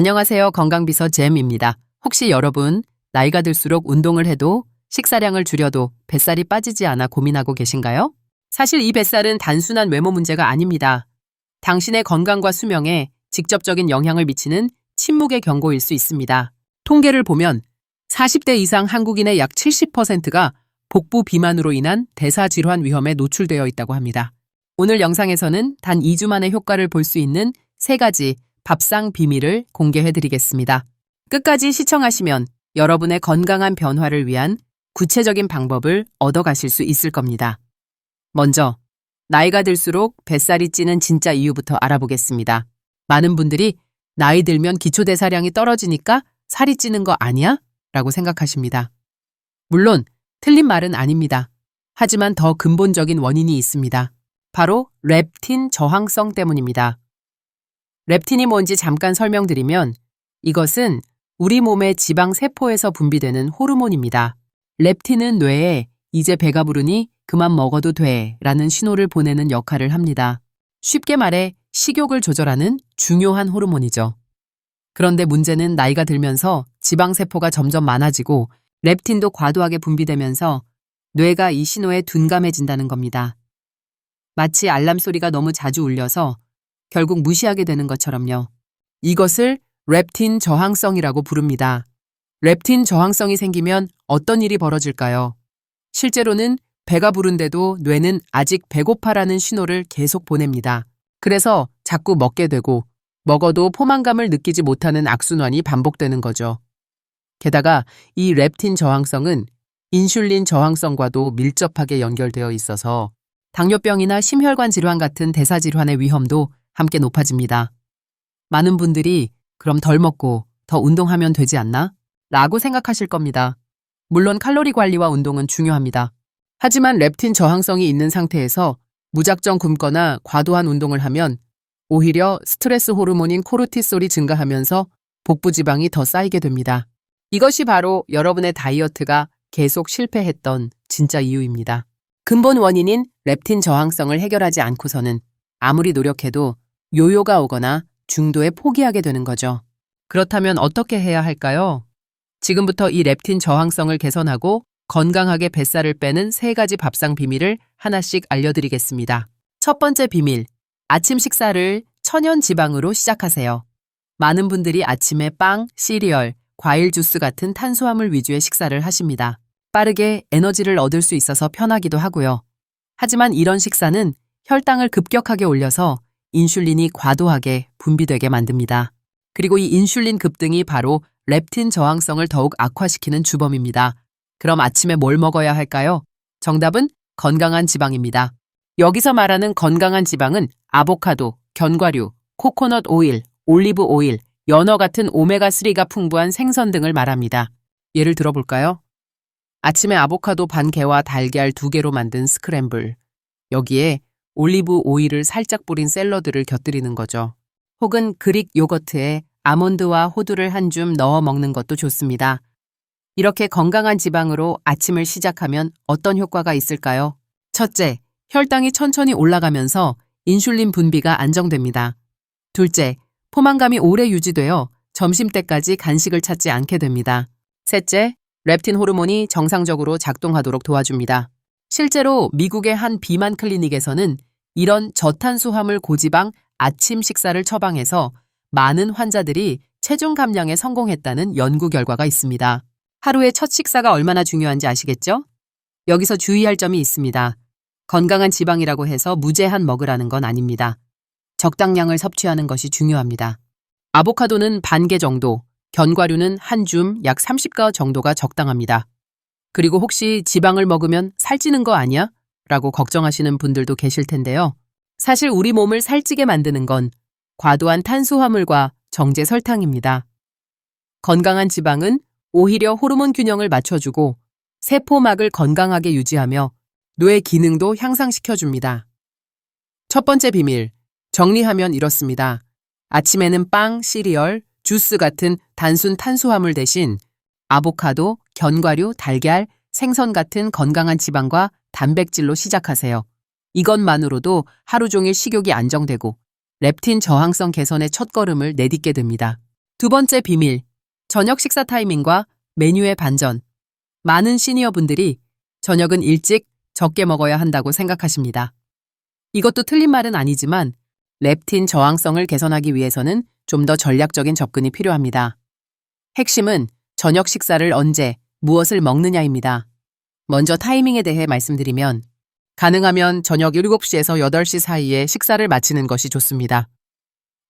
안녕하세요. 건강비서 잼입니다. 혹시 여러분 나이가 들수록 운동을 해도 식사량을 줄여도 뱃살이 빠지지 않아 고민하고 계신가요? 사실 이 뱃살은 단순한 외모 문제가 아닙니다. 당신의 건강과 수명에 직접적인 영향을 미치는 침묵의 경고일 수 있습니다. 통계를 보면 40대 이상 한국인의 약 70%가 복부 비만으로 인한 대사질환 위험에 노출되어 있다고 합니다. 오늘 영상에서는 단 2주 만에 효과를 볼 수 있는 3가지 밥상 비밀을 공개해드리겠습니다. 끝까지 시청하시면 여러분의 건강한 변화를 위한 구체적인 방법을 얻어가실 수 있을 겁니다. 먼저 나이가 들수록 뱃살이 찌는 진짜 이유부터 알아보겠습니다. 많은 분들이 나이 들면 기초대사량이 떨어지니까 살이 찌는 거 아니야? 라고 생각하십니다. 물론 틀린 말은 아닙니다. 하지만 더 근본적인 원인이 있습니다. 바로 렙틴 저항성 때문입니다. 렙틴이 뭔지 잠깐 설명드리면 이것은 우리 몸의 지방 세포에서 분비되는 호르몬입니다. 렙틴은 뇌에 이제 배가 부르니 그만 먹어도 돼 라는 신호를 보내는 역할을 합니다. 쉽게 말해 식욕을 조절하는 중요한 호르몬이죠. 그런데 문제는 나이가 들면서 지방 세포가 점점 많아지고 렙틴도 과도하게 분비되면서 뇌가 이 신호에 둔감해진다는 겁니다. 마치 알람 소리가 너무 자주 울려서 결국 무시하게 되는 것처럼요. 이것을 렙틴 저항성이라고 부릅니다. 렙틴 저항성이 생기면 어떤 일이 벌어질까요? 실제로는 배가 부른데도 뇌는 아직 배고파라는 신호를 계속 보냅니다. 그래서 자꾸 먹게 되고 먹어도 포만감을 느끼지 못하는 악순환이 반복되는 거죠. 게다가 이 렙틴 저항성은 인슐린 저항성과도 밀접하게 연결되어 있어서 당뇨병이나 심혈관 질환 같은 대사질환의 위험도 함께 높아집니다. 많은 분들이 그럼 덜 먹고 더 운동하면 되지 않나? 라고 생각하실 겁니다. 물론 칼로리 관리와 운동은 중요합니다. 하지만 렙틴 저항성이 있는 상태에서 무작정 굶거나 과도한 운동을 하면 오히려 스트레스 호르몬인 코르티솔이 증가하면서 복부 지방이 더 쌓이게 됩니다. 이것이 바로 여러분의 다이어트가 계속 실패했던 진짜 이유입니다. 근본 원인인 렙틴 저항성을 해결하지 않고서는 아무리 노력해도 요요가 오거나 중도에 포기하게 되는 거죠. 그렇다면 어떻게 해야 할까요? 지금부터 이 렙틴 저항성을 개선하고 건강하게 뱃살을 빼는 3가지 밥상 비밀을 하나씩 알려드리겠습니다. 첫 번째 비밀, 아침 식사를 천연 지방으로 시작하세요. 많은 분들이 아침에 빵, 시리얼, 과일 주스 같은 탄수화물 위주의 식사를 하십니다. 빠르게 에너지를 얻을 수 있어서 편하기도 하고요. 하지만 이런 식사는 혈당을 급격하게 올려서 인슐린이 과도하게 분비되게 만듭니다. 그리고 이 인슐린 급등이 바로 렙틴 저항성을 더욱 악화시키는 주범입니다. 그럼 아침에 뭘 먹어야 할까요? 정답은 건강한 지방입니다. 여기서 말하는 건강한 지방은 아보카도, 견과류, 코코넛 오일, 올리브 오일, 연어 같은 오메가3가 풍부한 생선 등을 말합니다. 예를 들어볼까요? 아침에 아보카도 반 개와 달걀 2개로 만든 스크램블. 여기에 올리브 오일을 살짝 뿌린 샐러드를 곁들이는 거죠. 혹은 그릭 요거트에 아몬드와 호두를 한 줌 넣어 먹는 것도 좋습니다. 이렇게 건강한 지방으로 아침을 시작하면 어떤 효과가 있을까요? 첫째, 혈당이 천천히 올라가면서 인슐린 분비가 안정됩니다. 둘째, 포만감이 오래 유지되어 점심때까지 간식을 찾지 않게 됩니다. 셋째, 렙틴 호르몬이 정상적으로 작동하도록 도와줍니다. 실제로 미국의 한 비만 클리닉에서는 이런 저탄수화물 고지방 아침 식사를 처방해서 많은 환자들이 체중 감량에 성공했다는 연구 결과가 있습니다. 하루의 첫 식사가 얼마나 중요한지 아시겠죠? 여기서 주의할 점이 있습니다. 건강한 지방이라고 해서 무제한 먹으라는 건 아닙니다. 적당량을 섭취하는 것이 중요합니다. 아보카도는 반 개 정도, 견과류는 한 줌 약 30가 정도가 적당합니다. 그리고 혹시 지방을 먹으면 살찌는 거 아니야? 라고 걱정하시는 분들도 계실 텐데요. 사실 우리 몸을 살찌게 만드는 건 과도한 탄수화물과 정제 설탕입니다. 건강한 지방은 오히려 호르몬 균형을 맞춰주고 세포막을 건강하게 유지하며 뇌 기능도 향상시켜줍니다. 첫 번째 비밀, 정리하면 이렇습니다. 아침에는 빵, 시리얼, 주스 같은 단순 탄수화물 대신 아보카도, 견과류, 달걀, 생선 같은 건강한 지방과 단백질로 시작하세요. 이것만으로도 하루 종일 식욕이 안정되고 렙틴 저항성 개선의 첫걸음을 내딛게 됩니다. 두 번째 비밀, 저녁 식사 타이밍과 메뉴의 반전. 많은 시니어분들이 저녁은 일찍 적게 먹어야 한다고 생각하십니다. 이것도 틀린 말은 아니지만 렙틴 저항성을 개선하기 위해서는 좀 더 전략적인 접근이 필요합니다. 핵심은 저녁 식사를 언제, 무엇을 먹느냐입니다. 먼저 타이밍에 대해 말씀드리면 가능하면 저녁 7시에서 8시 사이에 식사를 마치는 것이 좋습니다.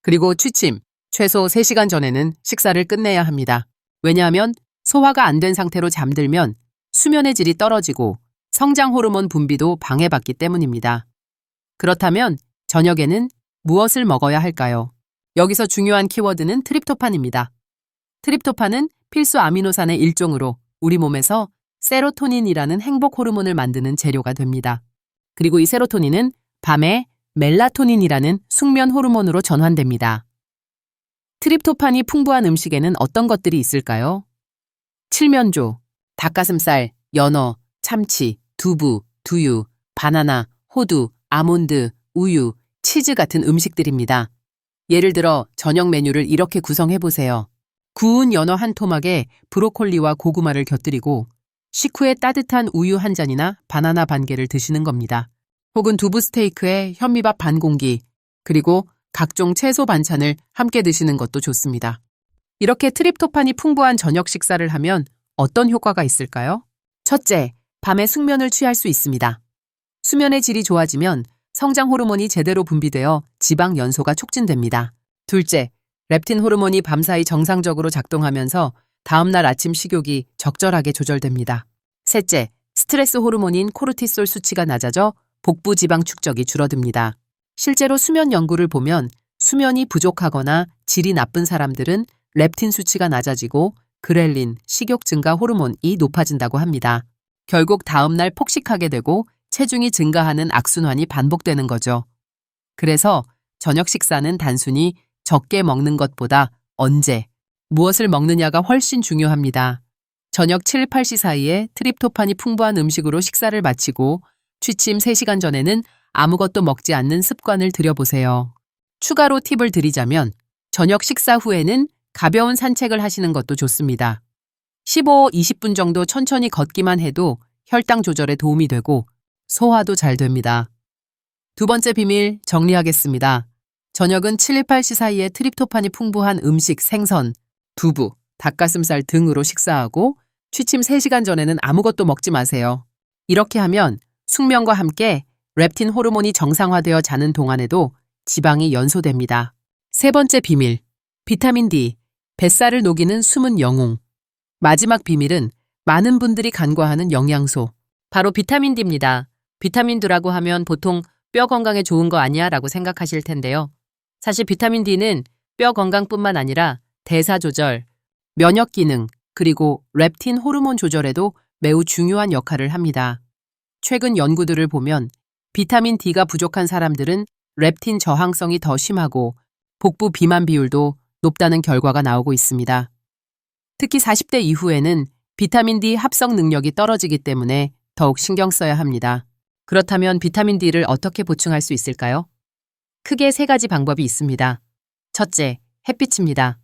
그리고 취침, 최소 3시간 전에는 식사를 끝내야 합니다. 왜냐하면 소화가 안 된 상태로 잠들면 수면의 질이 떨어지고 성장 호르몬 분비도 방해받기 때문입니다. 그렇다면 저녁에는 무엇을 먹어야 할까요? 여기서 중요한 키워드는 트립토판입니다. 트립토판은 필수 아미노산의 일종으로 우리 몸에서 세로토닌이라는 행복 호르몬을 만드는 재료가 됩니다. 그리고 이 세로토닌은 밤에 멜라토닌이라는 숙면 호르몬으로 전환됩니다. 트립토판이 풍부한 음식에는 어떤 것들이 있을까요? 칠면조, 닭가슴살, 연어, 참치, 두부, 두유, 바나나, 호두, 아몬드, 우유, 치즈 같은 음식들입니다. 예를 들어 저녁 메뉴를 이렇게 구성해보세요. 구운 연어 한 토막에 브로콜리와 고구마를 곁들이고 식후에 따뜻한 우유 한 잔이나 바나나 반 개를 드시는 겁니다. 혹은 두부 스테이크에 현미밥 반 공기, 그리고 각종 채소 반찬을 함께 드시는 것도 좋습니다. 이렇게 트립토판이 풍부한 저녁 식사를 하면 어떤 효과가 있을까요? 첫째, 밤에 숙면을 취할 수 있습니다. 수면의 질이 좋아지면 성장 호르몬이 제대로 분비되어 지방 연소가 촉진됩니다. 둘째, 렙틴 호르몬이 밤사이 정상적으로 작동하면서 다음날 아침 식욕이 적절하게 조절됩니다. 셋째, 스트레스 호르몬인 코르티솔 수치가 낮아져 복부 지방 축적이 줄어듭니다. 실제로 수면 연구를 보면 수면이 부족하거나 질이 나쁜 사람들은 렙틴 수치가 낮아지고 그렐린, 식욕 증가 호르몬이 높아진다고 합니다. 결국 다음날 폭식하게 되고 체중이 증가하는 악순환이 반복되는 거죠. 그래서 저녁 식사는 단순히 적게 먹는 것보다 언제, 무엇을 먹느냐가 훨씬 중요합니다. 저녁 7, 8시 사이에 트립토판이 풍부한 음식으로 식사를 마치고 취침 3시간 전에는 아무것도 먹지 않는 습관을 들여보세요. 추가로 팁을 드리자면 저녁 식사 후에는 가벼운 산책을 하시는 것도 좋습니다. 15, 20분 정도 천천히 걷기만 해도 혈당 조절에 도움이 되고 소화도 잘 됩니다. 두 번째 비밀 정리하겠습니다. 저녁은 7, 8시 사이에 트립토판이 풍부한 음식, 생선, 두부, 닭가슴살 등으로 식사하고 취침 3시간 전에는 아무것도 먹지 마세요. 이렇게 하면 숙면과 함께 렙틴 호르몬이 정상화되어 자는 동안에도 지방이 연소됩니다. 세 번째 비밀, 비타민 D, 뱃살을 녹이는 숨은 영웅. 마지막 비밀은 많은 분들이 간과하는 영양소, 바로 비타민 D입니다. 비타민 D라고 하면 보통 뼈 건강에 좋은 거 아니야? 라고 생각하실 텐데요. 사실 비타민 D는 뼈 건강뿐만 아니라 대사 조절, 면역 기능, 그리고 렙틴 호르몬 조절에도 매우 중요한 역할을 합니다. 최근 연구들을 보면 비타민 D가 부족한 사람들은 렙틴 저항성이 더 심하고 복부 비만 비율도 높다는 결과가 나오고 있습니다. 특히 40대 이후에는 비타민 D 합성 능력이 떨어지기 때문에 더욱 신경 써야 합니다. 그렇다면 비타민 D를 어떻게 보충할 수 있을까요? 크게 3가지 방법이 있습니다. 첫째, 햇빛입니다.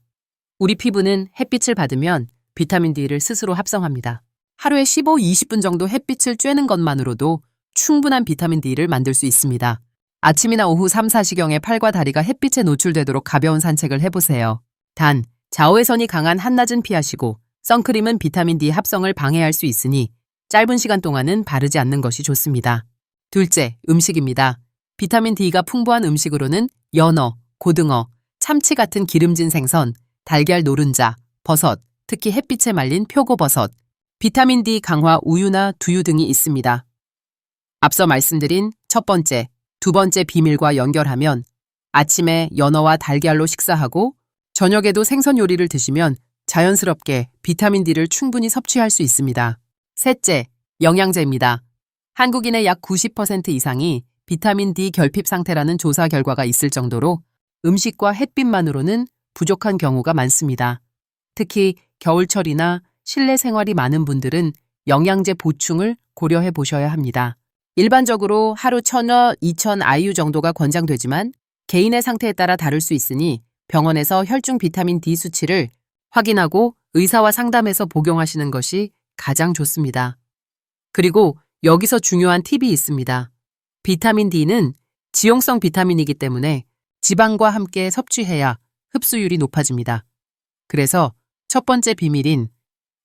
우리 피부는 햇빛을 받으면 비타민 D를 스스로 합성합니다. 하루에 15, 20분 정도 햇빛을 쬐는 것만으로도 충분한 비타민 D를 만들 수 있습니다. 아침이나 오후 3, 4시경에 팔과 다리가 햇빛에 노출되도록 가벼운 산책을 해보세요. 단, 자외선이 강한 한낮은 피하시고 선크림은 비타민 D 합성을 방해할 수 있으니 짧은 시간 동안은 바르지 않는 것이 좋습니다. 둘째, 음식입니다. 비타민 D가 풍부한 음식으로는 연어, 고등어, 참치 같은 기름진 생선, 달걀 노른자, 버섯, 특히 햇빛에 말린 표고버섯, 비타민 D 강화 우유나 두유 등이 있습니다. 앞서 말씀드린 첫 번째, 두 번째 비밀과 연결하면 아침에 연어와 달걀로 식사하고 저녁에도 생선 요리를 드시면 자연스럽게 비타민 D를 충분히 섭취할 수 있습니다. 셋째, 영양제입니다. 한국인의 약 90% 이상이 비타민 D 결핍 상태라는 조사 결과가 있을 정도로 음식과 햇빛만으로는 부족한 경우가 많습니다. 특히 겨울철이나 실내 생활이 많은 분들은 영양제 보충을 고려해 보셔야 합니다. 일반적으로 하루 1000여, 2000 IU 정도가 권장되지만 개인의 상태에 따라 다를 수 있으니 병원에서 혈중 비타민 D 수치를 확인하고 의사와 상담해서 복용하시는 것이 가장 좋습니다. 그리고 여기서 중요한 팁이 있습니다. 비타민 D는 지용성 비타민이기 때문에 지방과 함께 섭취해야 흡수율이 높아집니다. 그래서 첫 번째 비밀인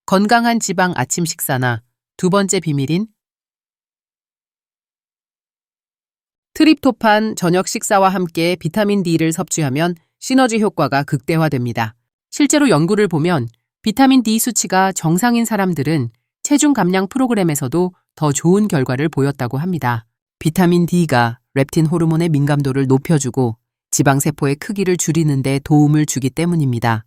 건강한 지방 아침 식사나 두 번째 비밀인 트립토판 저녁 식사와 함께 비타민 D를 섭취하면 시너지 효과가 극대화됩니다. 실제로 연구를 보면 비타민 D 수치가 정상인 사람들은 체중 감량 프로그램에서도 더 좋은 결과를 보였다고 합니다. 비타민 D가 렙틴 호르몬의 민감도를 높여주고 지방세포의 크기를 줄이는 데 도움을 주기 때문입니다.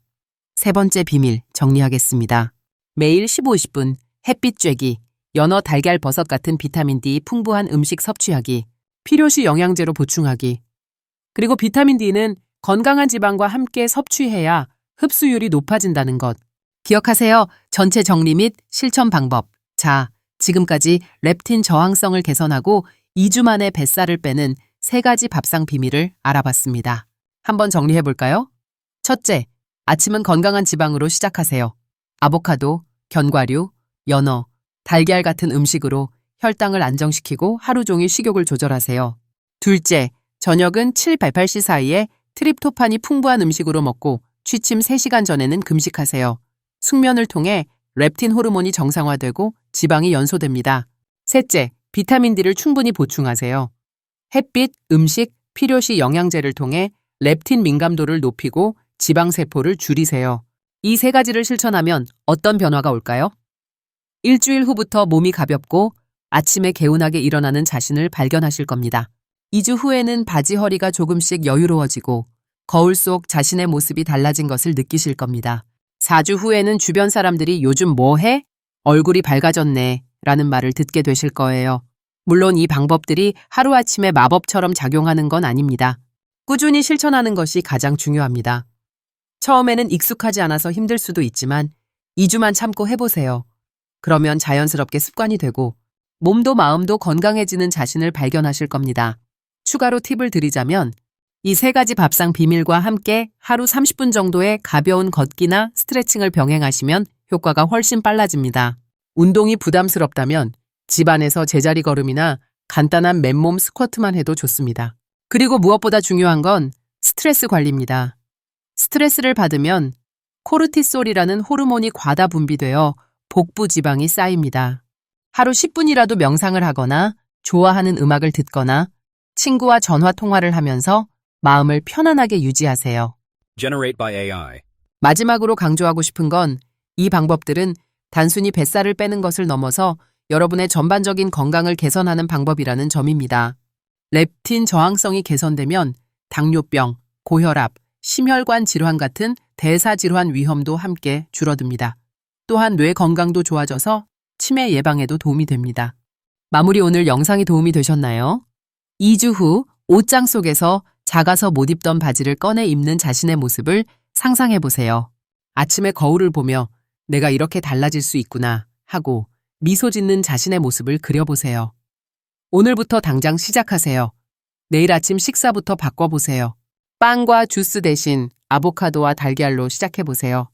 세 번째 비밀 정리하겠습니다. 매일 15-20분 햇빛 쬐기, 연어, 달걀, 버섯 같은 비타민 D 풍부한 음식 섭취하기, 필요시 영양제로 보충하기. 그리고 비타민 D는 건강한 지방과 함께 섭취해야 흡수율이 높아진다는 것. 기억하세요. 전체 정리 및 실천 방법. 자, 지금까지 렙틴 저항성을 개선하고 2주 만에 뱃살을 빼는 3가지 밥상 비밀을 알아봤습니다. 한번 정리해볼까요? 첫째, 아침은 건강한 지방으로 시작하세요. 아보카도, 견과류, 연어, 달걀 같은 음식으로 혈당을 안정시키고 하루 종일 식욕을 조절하세요. 둘째, 저녁은 7-8시 사이에 트립토판이 풍부한 음식으로 먹고 취침 3시간 전에는 금식하세요. 숙면을 통해 렙틴 호르몬이 정상화되고 지방이 연소됩니다. 셋째, 비타민 D를 충분히 보충하세요. 햇빛, 음식, 필요시 영양제를 통해 렙틴 민감도를 높이고 지방세포를 줄이세요. 이 3가지를 실천하면 어떤 변화가 올까요? 일주일 후부터 몸이 가볍고 아침에 개운하게 일어나는 자신을 발견하실 겁니다. 2주 후에는 바지 허리가 조금씩 여유로워지고 거울 속 자신의 모습이 달라진 것을 느끼실 겁니다. 4주 후에는 주변 사람들이 요즘 뭐 해? 얼굴이 밝아졌네 라는 말을 듣게 되실 거예요. 물론 이 방법들이 하루아침에 마법처럼 작용하는 건 아닙니다. 꾸준히 실천하는 것이 가장 중요합니다. 처음에는 익숙하지 않아서 힘들 수도 있지만 2주만 참고 해보세요. 그러면 자연스럽게 습관이 되고 몸도 마음도 건강해지는 자신을 발견하실 겁니다. 추가로 팁을 드리자면 이 3가지 밥상 비밀과 함께 하루 30분 정도의 가벼운 걷기나 스트레칭을 병행하시면 효과가 훨씬 빨라집니다. 운동이 부담스럽다면 집안에서 제자리 걸음이나 간단한 맨몸 스쿼트만 해도 좋습니다. 그리고 무엇보다 중요한 건 스트레스 관리입니다. 스트레스를 받으면 코르티솔이라는 호르몬이 과다 분비되어 복부 지방이 쌓입니다. 하루 10분이라도 명상을 하거나 좋아하는 음악을 듣거나 친구와 전화 통화를 하면서 마음을 편안하게 유지하세요. Generate by AI. 마지막으로 강조하고 싶은 건 이 방법들은 단순히 뱃살을 빼는 것을 넘어서 여러분의 전반적인 건강을 개선하는 방법이라는 점입니다. 렙틴 저항성이 개선되면 당뇨병, 고혈압, 심혈관 질환 같은 대사질환 위험도 함께 줄어듭니다. 또한 뇌 건강도 좋아져서 치매 예방에도 도움이 됩니다. 마무리 오늘 영상이 도움이 되셨나요? 2주 후 옷장 속에서 작아서 못 입던 바지를 꺼내 입는 자신의 모습을 상상해보세요. 아침에 거울을 보며 내가 이렇게 달라질 수 있구나 하고 미소 짓는 자신의 모습을 그려보세요. 오늘부터 당장 시작하세요. 내일 아침 식사부터 바꿔보세요. 빵과 주스 대신 아보카도와 달걀로 시작해보세요.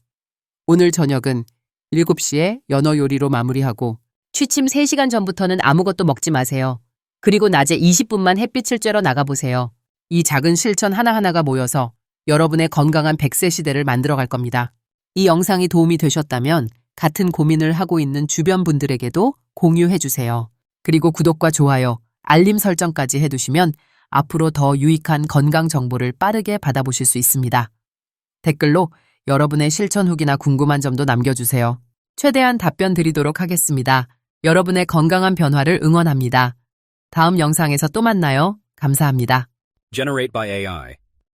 오늘 저녁은 7시에 연어 요리로 마무리하고 취침 3시간 전부터는 아무것도 먹지 마세요. 그리고 낮에 20분만 햇빛을 쬐러 나가보세요. 이 작은 실천 하나하나가 모여서 여러분의 건강한 100세 시대를 만들어갈 겁니다. 이 영상이 도움이 되셨다면 같은 고민을 하고 있는 주변 분들에게도 공유해주세요. 그리고 구독과 좋아요, 알림 설정까지 해두시면 앞으로 더 유익한 건강 정보를 빠르게 받아보실 수 있습니다. 댓글로 여러분의 실천 후기나 궁금한 점도 남겨주세요. 최대한 답변 드리도록 하겠습니다. 여러분의 건강한 변화를 응원합니다. 다음 영상에서 또 만나요. 감사합니다. Generate by AI.